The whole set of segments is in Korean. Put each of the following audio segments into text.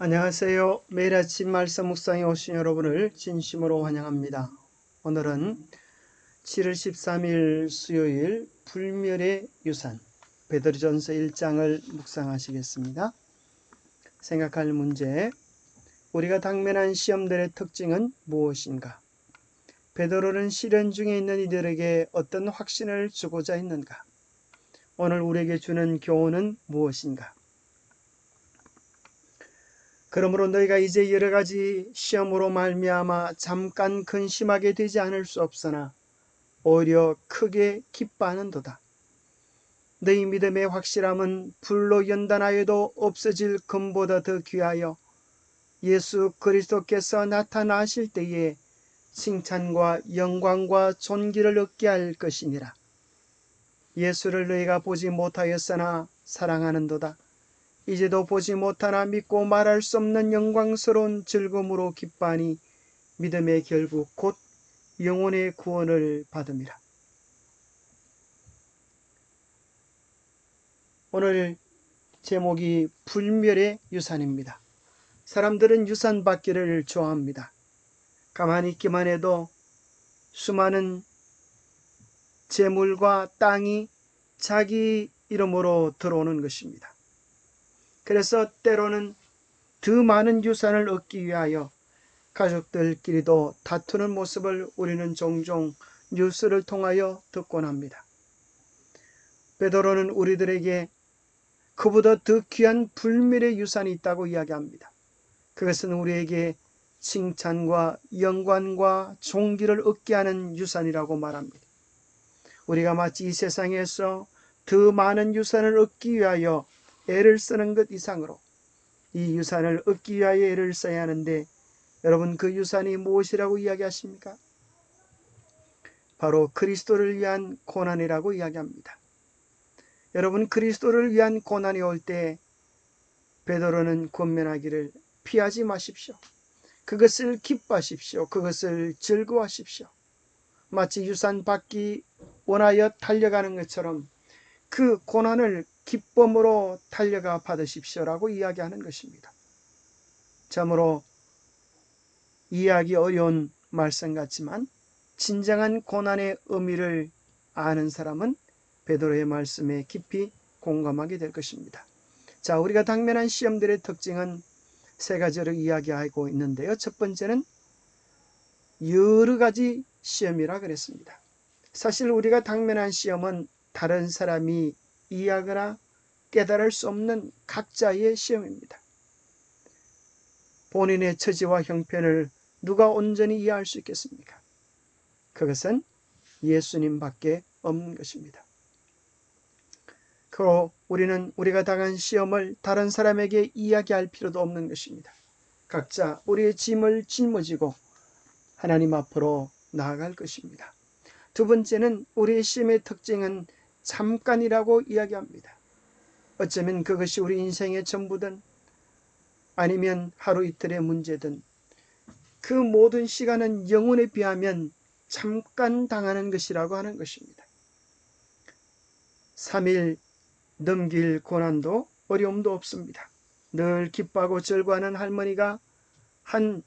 안녕하세요. 매일 아침 말씀 묵상에 오신 여러분을 진심으로 환영합니다. 오늘은 7월 13일 수요일 불멸의 유산 베드로전서 1장을 묵상하시겠습니다. 생각할 문제: 우리가 당면한 시험들의 특징은 무엇인가? 베드로는 시련 중에 있는 이들에게 어떤 확신을 주고자 했는가? 오늘 우리에게 주는 교훈은 무엇인가? 그러므로 너희가 이제 여러 가지 시험으로 말미암아 잠깐 근심하게 되지 않을 수 없으나 오히려 크게 기뻐하는도다. 너희 믿음의 확실함은 불로 연단하여도 없어질 금보다 더 귀하여 예수 그리스도께서 나타나실 때에 칭찬과 영광과 존귀를 얻게 할 것이니라. 예수를 너희가 보지 못하였으나 사랑하는도다. 이제도 보지 못하나 믿고 말할 수 없는 영광스러운 즐거움으로 기뻐하니 믿음의 결국 곧 영혼의 구원을 받음이라. 오늘 제목이 불멸의 유산입니다. 사람들은 유산 받기를 좋아합니다. 가만히 있기만 해도 수많은 재물과 땅이 자기 이름으로 들어오는 것입니다. 그래서 때로는 더 많은 유산을 얻기 위하여 가족들끼리도 다투는 모습을 우리는 종종 뉴스를 통하여 듣곤 합니다. 베드로는 우리들에게 그보다 더 귀한 불멸의 유산이 있다고 이야기합니다. 그것은 우리에게 칭찬과 영광과 존귀를 얻게 하는 유산이라고 말합니다. 우리가 마치 이 세상에서 더 많은 유산을 얻기 위하여 애를 쓰는 것 이상으로 이 유산을 얻기 위하여 애를 써야 하는데, 여러분 그 유산이 무엇이라고 이야기하십니까? 바로 그리스도를 위한 고난이라고 이야기합니다. 여러분, 그리스도를 위한 고난이 올 때 베드로는 권면하기를 피하지 마십시오. 그것을 기뻐하십시오. 그것을 즐거워하십시오. 마치 유산 받기 원하여 달려가는 것처럼 그 고난을 기쁨으로 달려가 받으십시오라고 이야기하는 것입니다. 참으로 이해하기 어려운 말씀 같지만 진정한 고난의 의미를 아는 사람은 베드로의 말씀에 깊이 공감하게 될 것입니다. 자, 우리가 당면한 시험들의 특징은 세 가지로 이야기하고 있는데요. 첫 번째는 여러 가지 시험이라 그랬습니다. 사실 우리가 당면한 시험은 다른 사람이 이해하거나 깨달을 수 없는 각자의 시험입니다. 본인의 처지와 형편을 누가 온전히 이해할 수 있겠습니까? 그것은 예수님밖에 없는 것입니다. 그리고 우리는 우리가 당한 시험을 다른 사람에게 이야기할 필요도 없는 것입니다. 각자 우리의 짐을 짊어지고 하나님 앞으로 나아갈 것입니다. 두 번째는 우리의 시험의 특징은 잠깐이라고 이야기합니다. 어쩌면 그것이 우리 인생의 전부든 아니면 하루 이틀의 문제든 그 모든 시간은 영혼에 비하면 잠깐 당하는 것이라고 하는 것입니다. 3일 넘길 고난도 어려움도 없습니다. 늘 기뻐하고 즐거워하는 할머니가 한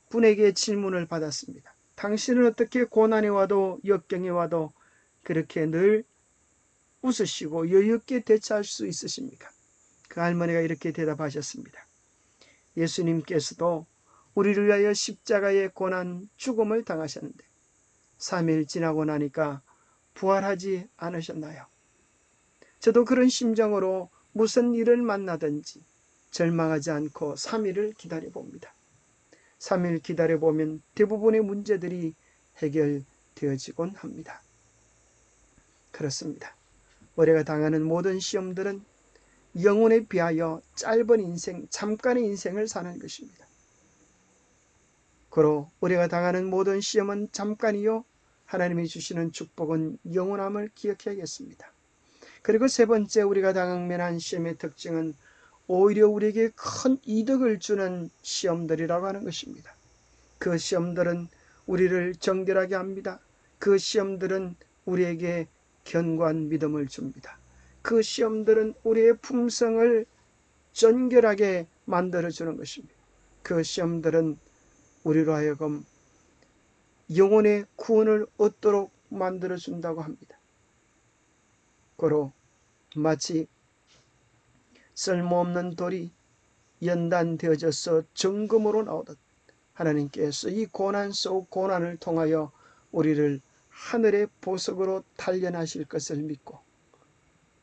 분에게 질문을 받았습니다. 당신은 어떻게 고난이 와도 역경이 와도 그렇게 늘 웃으시고 여유있게 대처할 수 있으십니까? 그 할머니가 이렇게 대답하셨습니다. 예수님께서도 우리를 위하여 십자가의 고난, 죽음을 당하셨는데 3일 지나고 나니까 부활하지 않으셨나요? 저도 그런 심정으로 무슨 일을 만나든지 절망하지 않고 3일을 기다려봅니다. 3일 기다려보면 대부분의 문제들이 해결되어지곤 합니다. 그렇습니다. 우리가 당하는 모든 시험들은 영혼에 비하여 짧은 인생, 잠깐의 인생을 사는 것입니다. 그로 우리가 당하는 모든 시험은 잠깐이요 하나님이 주시는 축복은 영원함을 기억해야겠습니다. 그리고 세 번째, 우리가 당면한 시험의 특징은 오히려 우리에게 큰 이득을 주는 시험들이라고 하는 것입니다. 그 시험들은 우리를 정결하게 합니다. 그 시험들은 우리에게 견고한 믿음을 줍니다. 그 시험들은 우리의 품성을 정결하게 만들어주는 것입니다. 그 시험들은 우리로 하여금 영혼의 구원을 얻도록 만들어준다고 합니다. 고로 마치 쓸모없는 돌이 연단되어져서 정금으로 나오듯 하나님께서 이 고난 속 고난을 통하여 우리를 하늘의 보석으로 단련하실 것을 믿고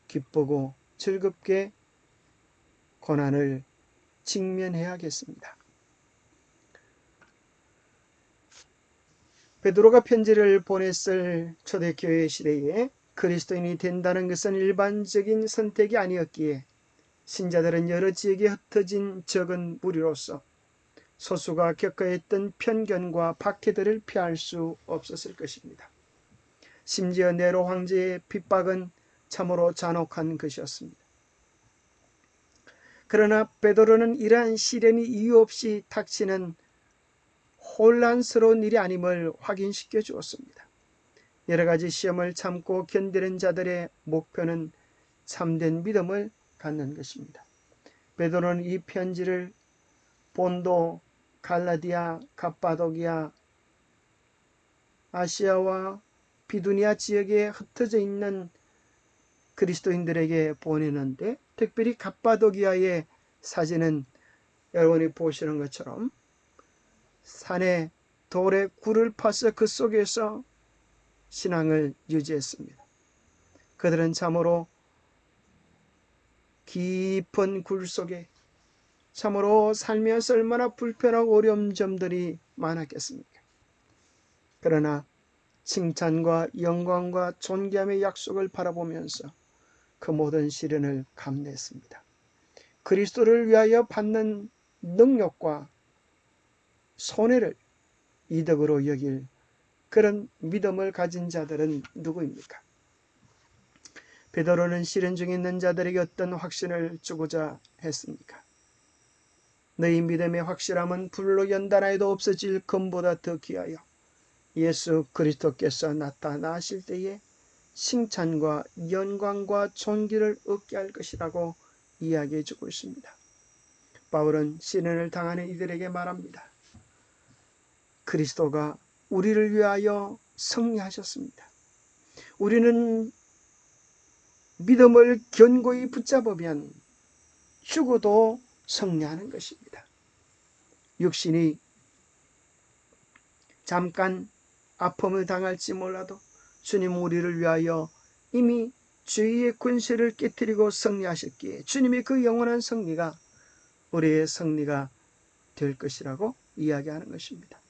기쁘고 즐겁게 고난을 직면해야겠습니다. 베드로가 편지를 보냈을 초대교회 시대에 그리스도인이 된다는 것은 일반적인 선택이 아니었기에 신자들은 여러 지역에 흩어진 적은 무리로서 소수가 겪어야 했던 편견과 박해들을 피할 수 없었을 것입니다. 심지어 네로 황제의 핍박은 참으로 잔혹한 것이었습니다. 그러나 베드로는 이러한 시련이 이유 없이 닥치는 혼란스러운 일이 아님을 확인시켜 주었습니다. 여러 가지 시험을 참고 견디는 자들의 목표는 참된 믿음을 갖는 것입니다. 베드로는 이 편지를 본도, 갈라디아, 갑바도기아, 아시아와 비두니아 지역에 흩어져 있는 그리스도인들에게 보내는데, 특별히 갑바도기아의 사진은 여러분이 보시는 것처럼 산에 돌에 굴을 파서 그 속에서 신앙을 유지했습니다. 그들은 참으로 깊은 굴 속에 참으로 살면서 얼마나 불편하고 어려운 점들이 많았겠습니까? 그러나 칭찬과 영광과 존귀함의 약속을 바라보면서 그 모든 시련을 감내했습니다. 그리스도를 위하여 받는 능력과 손해를 이득으로 여길 그런 믿음을 가진 자들은 누구입니까? 베드로는 시련 중에 있는 자들에게 어떤 확신을 주고자 했습니까? 너희 믿음의 확실함은 불로 연단하여도 없어질 금보다 더 귀하여 예수 그리스도께서 나타나실 때에 칭찬과 영광과 존귀를 얻게 할 것이라고 이야기해 주고 있습니다. 바울은 시련을 당하는 이들에게 말합니다. 그리스도가 우리를 위하여 승리하셨습니다. 우리는 믿음을 견고히 붙잡으면 죽어도 승리하는 것입니다. 육신이 잠깐 아픔을 당할지 몰라도 주님 우리를 위하여 이미 죄의 권세를 깨뜨리고 승리하셨기에 주님의 그 영원한 승리가 우리의 승리가 될 것이라고 이야기하는 것입니다.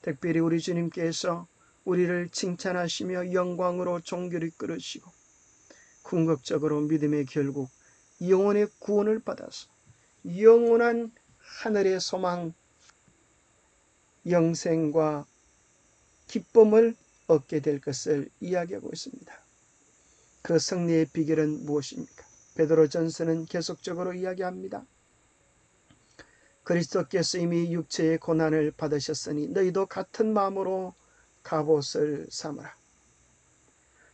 특별히 우리 주님께서 우리를 칭찬하시며 영광으로 존귀를 이끌으시고 궁극적으로 믿음의 결국 영혼의 구원을 받아서 영원한 하늘의 소망, 영생과 기쁨을 얻게 될 것을 이야기하고 있습니다. 그 승리의 비결은 무엇입니까? 베드로전서는 계속적으로 이야기합니다. 그리스도께서 이미 육체의 고난을 받으셨으니 너희도 같은 마음으로 갑옷을 삼으라.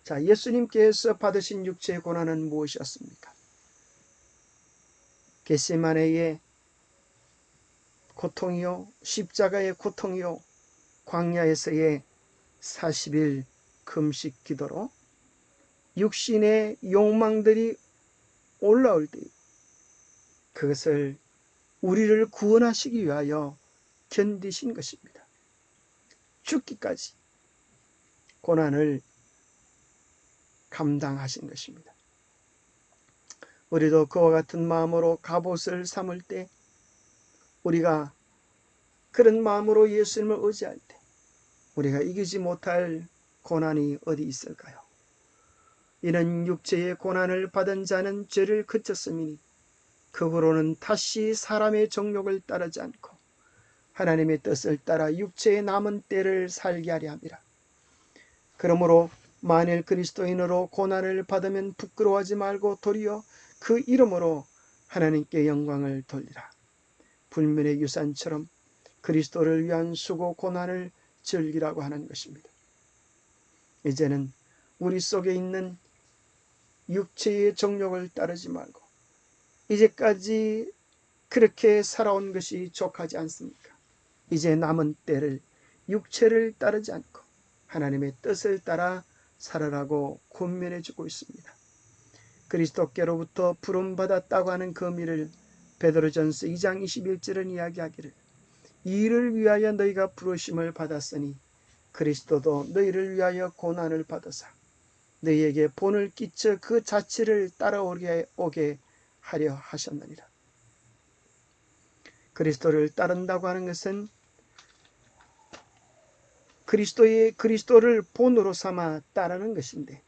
자, 예수님께서 받으신 육체의 고난은 무엇이었습니까? 겟세마네의 고통이요, 십자가의 고통이요, 광야에서의 40일 금식 기도로 육신의 욕망들이 올라올 때 그것을 우리를 구원하시기 위하여 견디신 것입니다. 죽기까지 고난을 감당하신 것입니다. 우리도 그와 같은 마음으로 갑옷을 삼을 때, 우리가 그런 마음으로 예수님을 의지할 때 우리가 이기지 못할 고난이 어디 있을까요? 이는 육체의 고난을 받은 자는 죄를 그쳤음이니 그 후로는 다시 사람의 정욕을 따르지 않고 하나님의 뜻을 따라 육체의 남은 때를 살게 하려 함이라. 그러므로 만일 그리스도인으로 고난을 받으면 부끄러워하지 말고 도리어 그 이름으로 하나님께 영광을 돌리라. 불멸의 유산처럼 그리스도를 위한 수고 고난을 즐기라고 하는 것입니다. 이제는 우리 속에 있는 육체의 정욕을 따르지 말고 이제까지 그렇게 살아온 것이 족하지 않습니까? 이제 남은 때를 육체를 따르지 않고 하나님의 뜻을 따라 살아라고 권면해 주고 있습니다. 그리스도께로부터 부름받았다고 하는 그 의미를 베드로전서 2장 21절은 이야기하기를, 이를 위하여 너희가 부르심을 받았으니 그리스도도 너희를 위하여 고난을 받으사 너희에게 본을 끼쳐 그 자취를 따라오게 하려 하셨느니라. 그리스도를 따른다고 하는 것은 그리스도를 본으로 삼아 따르는 것인데,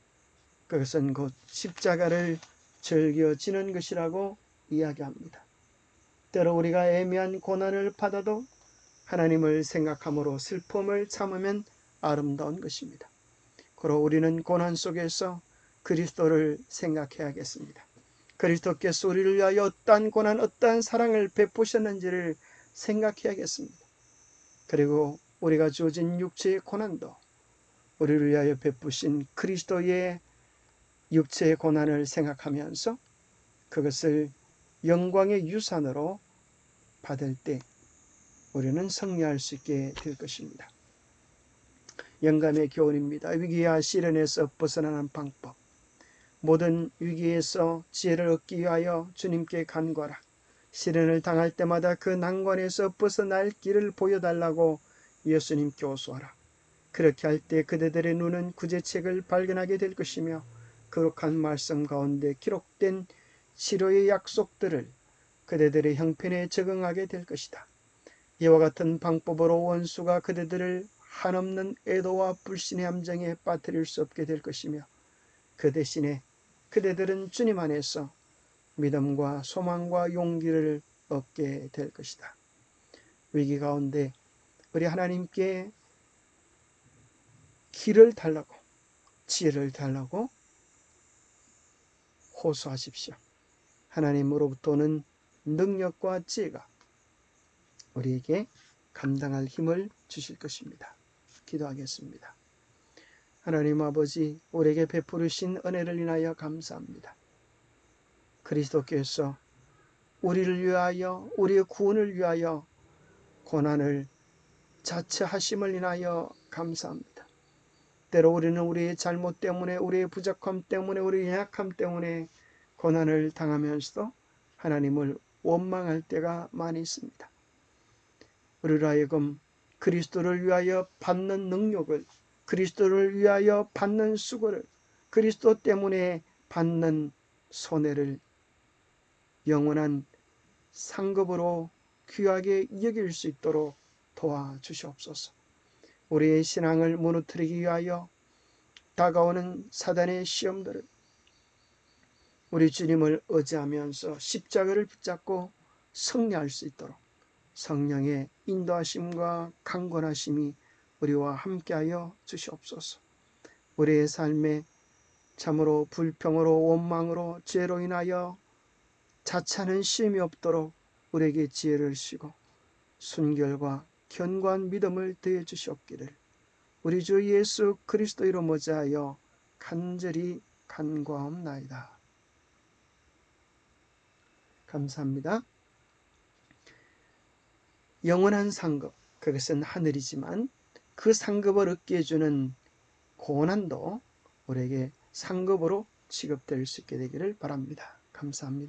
그것은 곧 십자가를 즐겨 지는 것이라고 이야기합니다. 때로 우리가 애매한 고난을 받아도 하나님을 생각함으로 슬픔을 참으면 아름다운 것입니다. 그러 우리는 고난 속에서 그리스도를 생각해야겠습니다. 그리스도께서 우리를 위하여 어떠한 고난, 어떠한 사랑을 베푸셨는지를 생각해야겠습니다. 그리고 우리가 주어진 육체의 고난도 우리를 위하여 베푸신 그리스도의 육체의 고난을 생각하면서 그것을 영광의 유산으로 받을 때 우리는 승리할 수 있게 될 것입니다. 영감의 교훈입니다. 위기와 시련에서 벗어나는 방법. 모든 위기에서 지혜를 얻기 위하여 주님께 간구하라. 시련을 당할 때마다 그 난관에서 벗어날 길을 보여달라고 예수님 교수하라. 그렇게 할 때 그대들의 눈은 구제책을 발견하게 될 것이며 거룩한 말씀 가운데 기록된 치료의 약속들을 그대들의 형편에 적응하게 될 것이다. 이와 같은 방법으로 원수가 그대들을 한없는 애도와 불신의 함정에 빠뜨릴 수 없게 될 것이며, 그 대신에 그대들은 주님 안에서 믿음과 소망과 용기를 얻게 될 것이다. 위기 가운데 우리 하나님께 길을 달라고, 지혜를 달라고 호소하십시오. 하나님으로부터는 능력과 지혜가 우리에게 감당할 힘을 주실 것입니다. 기도하겠습니다. 하나님 아버지, 우리에게 베푸르신 은혜를 인하여 감사합니다. 그리스도께서 우리를 위하여, 우리의 구원을 위하여 고난을 자처하심을 인하여 감사합니다. 때로 우리는 우리의 잘못 때문에, 우리의 부족함 때문에, 우리의 연약함 때문에 고난을 당하면서도 하나님을 원망할 때가 많이 있습니다. 우리로 하여금 그리스도를 위하여 받는 능력을, 그리스도를 위하여 받는 수고를, 그리스도 때문에 받는 손해를 영원한 상급으로 귀하게 여길 수 있도록 도와주시옵소서. 우리의 신앙을 무너뜨리기 위하여 다가오는 사단의 시험들을 우리 주님을 의지하면서 십자가를 붙잡고 승리할 수 있도록 성령의 인도하심과 강권하심이 우리와 함께하여 주시옵소서. 우리의 삶에 참으로 불평으로, 원망으로, 죄로 인하여 자차는 시험이 없도록 우리에게 지혜를 주시고 순결과 견고한 믿음을 더해 주시옵기를 우리 주 예수 그리스도 이름으로 모자하여 간절히 간구하옵나이다. 감사합니다. 영원한 상급, 그것은 하늘이지만 그 상급을 얻게 해주는 고난도 우리에게 상급으로 취급될 수 있게 되기를 바랍니다. 감사합니다.